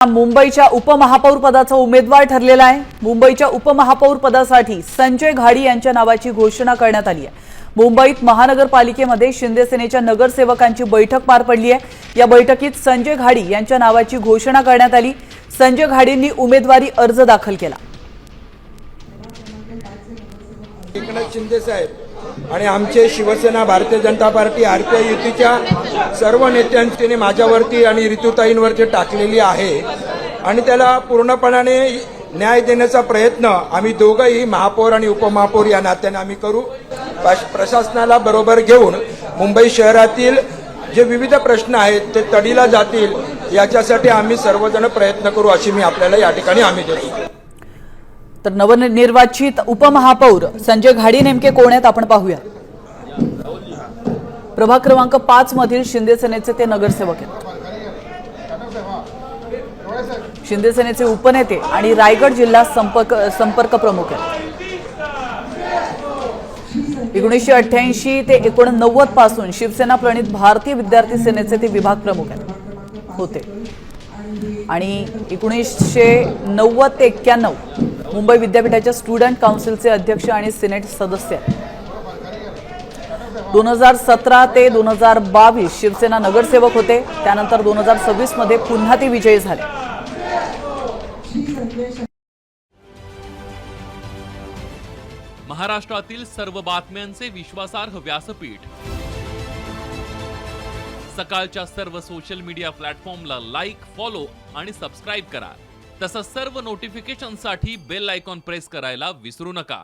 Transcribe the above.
मुंबईच्या उपमहापौर पदाचा उमेदवार ठरलेला आहे। मुंबईच्या उपमहापौर पदासाठी संजय घाडी यांच्या नावाची घोषणा करण्यात आली आहे। मुंबईत महानगरपालिकेमध्ये शिंदे सेनेच्या नगरसेवकांची बैठक पार पडली आहे। या बैठकीत संजय घाडी यांच्या नावाची घोषणा करण्यात आली। संजय घाडींनी उमेदवारी अर्ज दाखल केला। एकनाथ शिंदे साहेब आणि आमचे शिवसेना, भारतीय जनता पार्टी, आरपीआय युतीच्या सर्व नेत्यांनी माझ्यावरती आणि ऋतुताईंवरती टाकलेली आहे आणि त्याला पूर्णपणाने न्याय देण्याचा प्रयत्न आम्ही दोघंही महापौर आणि उपमहापौर या नात्याने आम्ही करू। प्रशासनाला बरोबर घेऊन मुंबई शहरातील जे विविध प्रश्न आहेत ते तडीला जातील याच्यासाठी आम्ही सर्वजण प्रयत्न करू अशी मी आपल्याला या ठिकाणी आम्ही देतो। तर नवनिर्वाचित उपमहापौर संजय घाडी नेमके कोण आहेत आपण पाहूया। प्रभाग क्रमांक 5 मधील शिंदे सेनेचे ते नगरसेवक आहेत। शिंदे सेनेचे उपनेते आणि रायगड जिल्हा संपर्क प्रमुख आहेत। 1988 ते 1989 पासून शिवसेना प्रणित भारतीय विद्यार्थी सेनेचे ते विभाग प्रमुख होते आणि 1990 ते 91 मुंबई विद्यापीठाच्या स्टुडंट काउन्सिलचे अध्यक्ष आणि सिनेट सदस्य। 2017 ते 2022 शिवसेना नगरसेवक होते। त्यानंतर 2026 मध्ये पुन्हा ते विजयी झाले। महाराष्ट्रातील सर्व बातम्यांचे विश्वासार्ह व्यासपीठ, सकाळच्या सर्व सोशल मीडिया प्लॅटफॉर्मला लाईक, फॉलो आणि सबस्क्राईब करा। तसंच सर्व नोटिफिकेशनसाठी बेल आयकॉन प्रेस करायला विसरू नका।